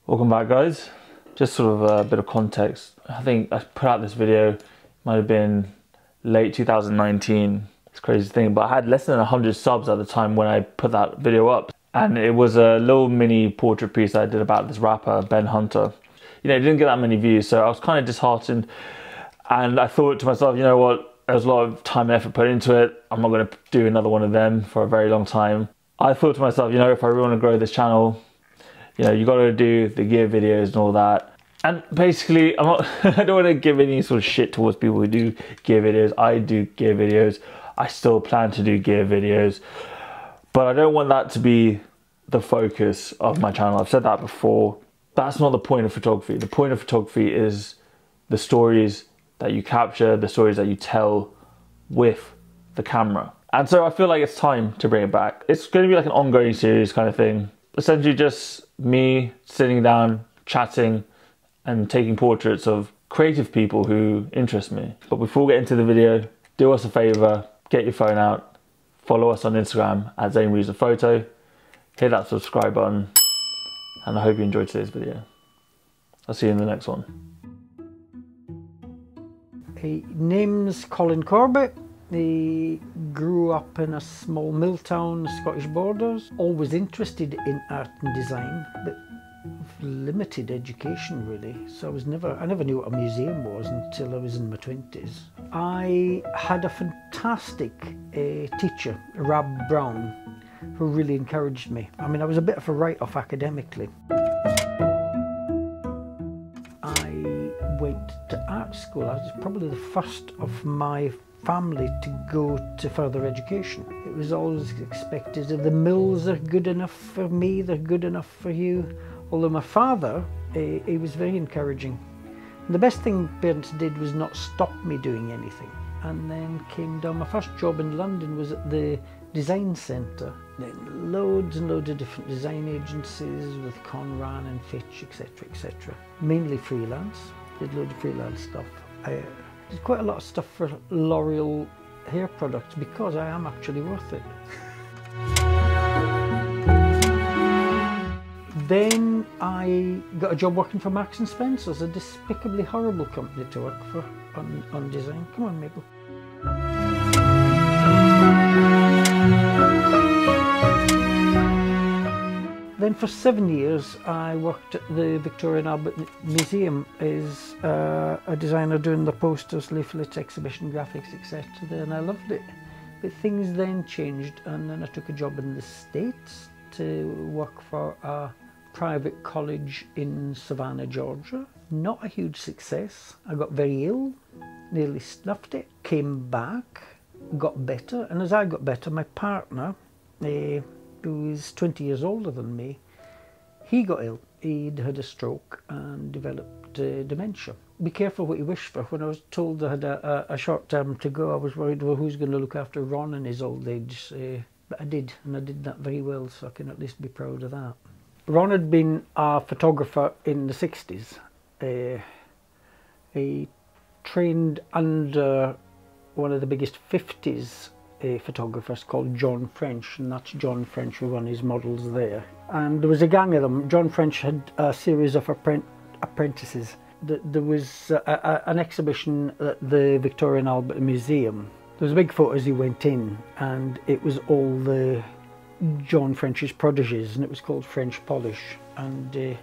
Welcome back, guys. Just sort of a bit of context. I think I put out this video, might have been late 2019. It's a crazy thing, but I had less than 100 subs at the time when I put that video up. And it was a little mini portrait piece I did about this rapper, Ben Hunter. You know, it didn't get that many views, so I was kind of disheartened. And I thought to myself, you know what? There's a lot of time and effort put into it. I'm not going to do another one of them for a very long time. I thought to myself, you know, if I really want to grow this channel, you know, you got to do the gear videos and all that. And basically, I don't want to give any sort of shit towards people who do gear videos. I do gear videos. I still plan to do gear videos. But I don't want that to be the focus of my channel. I've said that before. That's not the point of photography. The point of photography is the stories that you capture, the stories that you tell with the camera. And so I feel like it's time to bring it back. It's going to be like an ongoing series kind of thing. Essentially just me sitting down, chatting, and taking portraits of creative people who interest me. But before we get into the video, do us a favor, get your phone out, follow us on Instagram at Zain Reviews a Photo, hit that subscribe button, and I hope you enjoyed today's video. I'll see you in the next one. He name's Colin Corbett. He grew up in a small mill town, Scottish borders. Always interested in art and design, but limited education really. So I never knew what a museum was until I was in my 20s. I had a fantastic teacher, Rab Brown, who really encouraged me. I mean, I was a bit of a write-off academically. I went to art school. I was probably the first of my family to go to further education. It was always expected if the mills are good enough for me, they're good enough for you. Although my father, he was very encouraging. And the best thing parents did was not stop me doing anything. And then came down, my first job in London was at the design centre. Then loads and loads of different design agencies with Conran and Fitch, etc, etc. Mainly freelance, did loads of freelance stuff. I did quite a lot of stuff for L'Oreal hair products because I am actually worth it. Then I got a job working for Marks and Spencer's, a despicably horrible company to work for on design. Come on, Mabel. Then for 7 years I worked at the Victoria and Albert Museum as a designer doing the posters, leaflets, exhibition graphics, etc. And I loved it. But things then changed and then I took a job in the States to work for a private college in Savannah, Georgia. Not a huge success. I got very ill, nearly snuffed it, came back, got better, and as I got better, my partner, who is 20 years older than me, he got ill. He'd had a stroke and developed dementia. Be careful what you wish for. When I was told I had a short term to go, I was worried, well, who's going to look after Ron in his old age? But I did, and I did that very well, so I can at least be proud of that. Ron had been a photographer in the 60s. He trained under one of the biggest 50s photographers called John French, and that's John French who won his models there. And there was a gang of them. John French had a series of apprentices. There was an exhibition at the Victoria and Albert Museum. There was a big photo as he went in, and it was all the John French's prodigies, and it was called French Polish, and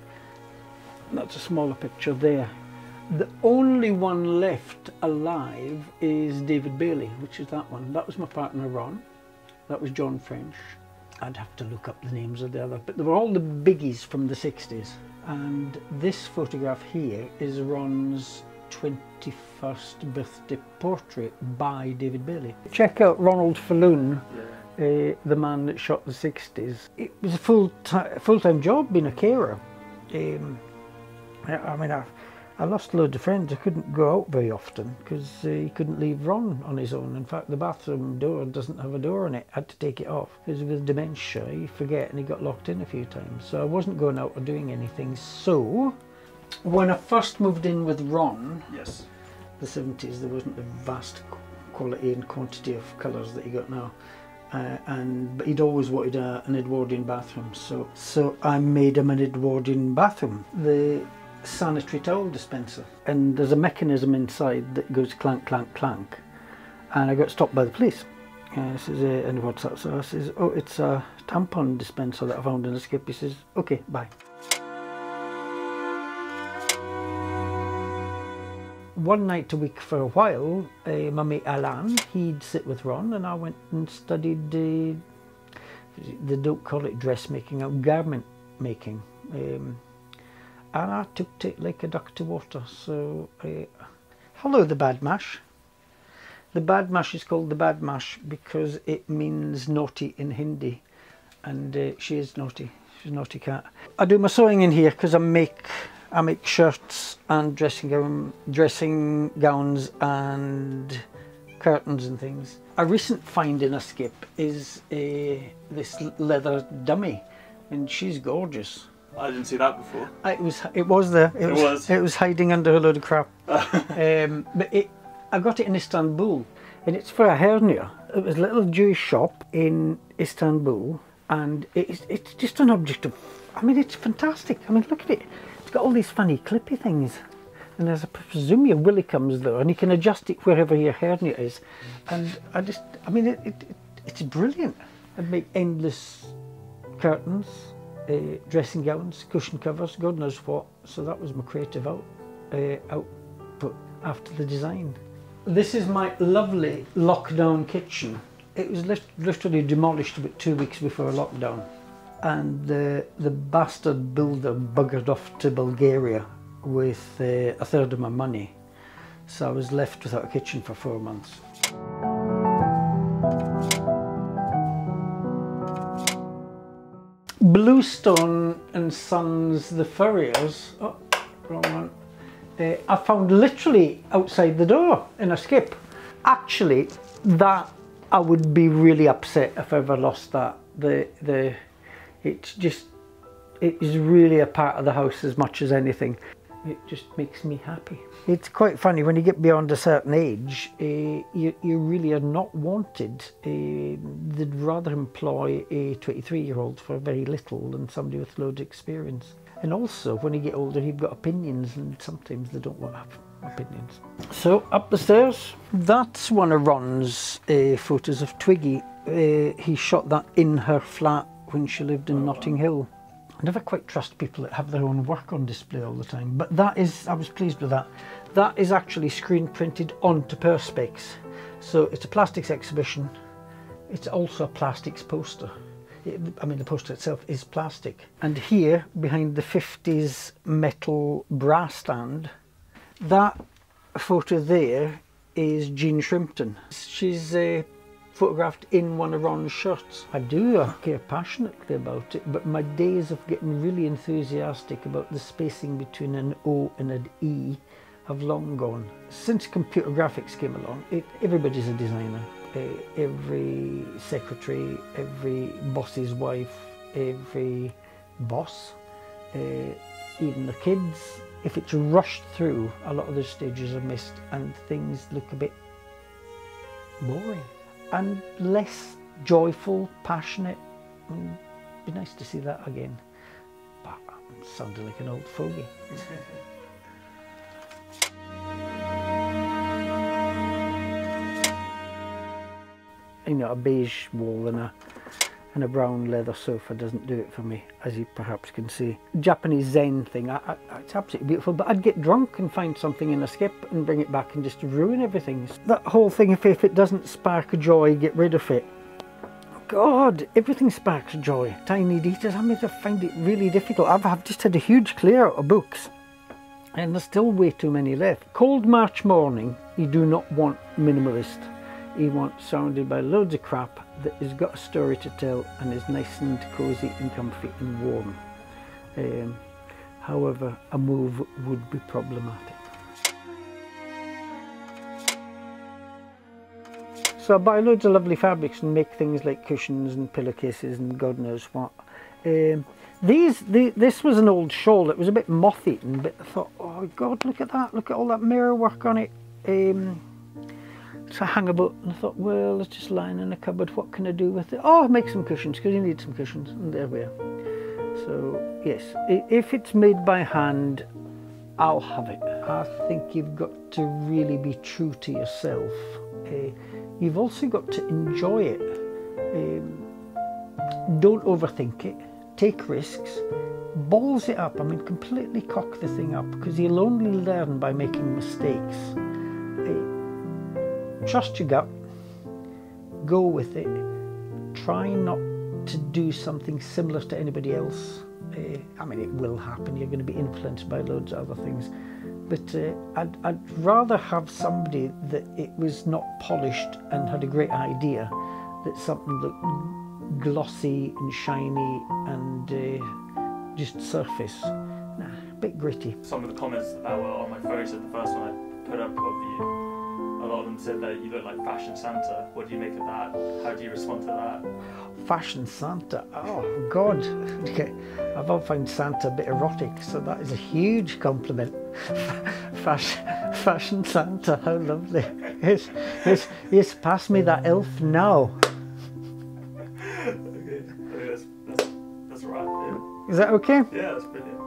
that's a smaller picture there. The only one left alive is David Bailey, which is that one. That was my partner Ron. That was John French. I'd have to look up the names of the other, but they were all the biggies from the 60s. And this photograph here is Ron's 21st birthday portrait by David Bailey. Check out Ronald Falloon, the man that shot the 60s. It was a full-time job being a carer. I mean, I lost loads of friends. I couldn't go out very often because he couldn't leave Ron on his own. In fact, the bathroom door doesn't have a door on it. I had to take it off because with dementia, you forget, and he got locked in a few times. So I wasn't going out or doing anything. So when I first moved in with Ron, yes, the 70s, there wasn't the vast quality and quantity of colours that you got now. but he'd always wanted an Edwardian bathroom, so I made him an Edwardian bathroom. The sanitary towel dispenser, and there's a mechanism inside that goes clank, clank, clank, and I got stopped by the police. I says, and what's that? So I says, oh, it's a tampon dispenser that I found in a skip. He says, okay, bye. One night a week for a while, my mate Alan, he'd sit with Ron, and I went and studied, they don't call it dressmaking, garment making. And I took to it like a duck to water. So, hello the bad mash. The bad mash is called the bad mash because it means naughty in Hindi, and she is naughty. She's a naughty cat. I do my sewing in here because I make shirts and dressing gowns and curtains and things. A recent find in a skip is this leather dummy, and she's gorgeous. I didn't see that before. It was there. It was hiding under a load of crap. But I got it in Istanbul, and it's for a hernia. It was a little Jewish shop in Istanbul, and it's just an object of, I mean, it's fantastic. I mean, look at it. It's got all these funny clippy things, and there's a, presume your willy comes there, and you can adjust it wherever your hernia is. And I mean, it's brilliant. I'd make endless curtains, dressing gowns, cushion covers, God knows what. So that was my creative output after the design. This is my lovely lockdown kitchen. It was literally demolished about 2 weeks before lockdown, and the bastard builder buggered off to Bulgaria with a third of my money, so I was left without a kitchen for 4 months. Bluestone and Sons, the Furriers, oh, wrong one. I found literally outside the door in a skip. Actually, that I would be really upset if I ever lost that. It is really a part of the house as much as anything. It just makes me happy. It's quite funny when you get beyond a certain age, you really are not wanted. They'd rather employ a 23-year-old for very little than somebody with loads of experience. And also, when you get older, you've got opinions, and sometimes they don't want to have opinions. So, up the stairs. That's one of Ron's photos of Twiggy. He shot that in her flat when she lived in Notting Hill. I never quite trust people that have their own work on display all the time, but that is, I was pleased with that. That is actually screen printed onto Perspex. So it's a plastics exhibition. It's also a plastics poster. I mean, the poster itself is plastic. And here, behind the 50s metal brass stand, that photo there is Jean Shrimpton. She's photographed in one of Ron's shirts. I do care passionately about it, but my days of getting really enthusiastic about the spacing between an O and an E have long gone. Since computer graphics came along, everybody's a designer. Every secretary, every boss's wife, every boss, even the kids. If it's rushed through, a lot of the stages are missed and things look a bit boring and less joyful, passionate. It'd be nice to see that again. But I'm sounding like an old fogey. You know, a beige wall and a brown leather sofa doesn't do it for me, as you perhaps can see. Japanese Zain thing, it's absolutely beautiful, but I'd get drunk and find something in a skip and bring it back and just ruin everything. That whole thing, if it doesn't spark joy, get rid of it. God, everything sparks joy. Tiny details, I mean, I find it really difficult. I've just had a huge clear out of books, and there's still way too many left. Cold March morning, you do not want minimalist. You want surrounded by loads of crap that has got a story to tell and is nice and cosy and comfy and warm. However, a move would be problematic. So I buy loads of lovely fabrics and make things like cushions and pillowcases and God knows what. This was an old shawl. It was a bit moth-eaten, but I thought, oh God, look at that! Look at all that mirror work on it. So I hung about and I thought, well, it's just lying in a cupboard, what can I do with it? Oh, make some cushions, because you need some cushions, and there we are. So yes, if it's made by hand, I'll have it. I think you've got to really be true to yourself. You've also got to enjoy it. Don't overthink it, take risks, balls it up. I mean, completely cock the thing up, because you'll only learn by making mistakes. Trust your gut, go with it, try not to do something similar to anybody else. I mean, it will happen, you're going to be influenced by loads of other things, but I'd rather have somebody that it was not polished and had a great idea, that something looked glossy and shiny and just surface. Nah, a bit gritty. Some of the comments that were on my photos, the first one I put up of you, a lot of them said that you look like Fashion Santa. What do you make of that? How do you respond to that? Fashion Santa, oh God. Okay. I've often found Santa a bit erotic, so that is a huge compliment. Fashion Santa, how lovely. Yes, pass me that elf now. Okay, that's all right. Yeah. Is that okay? Yeah, that's brilliant.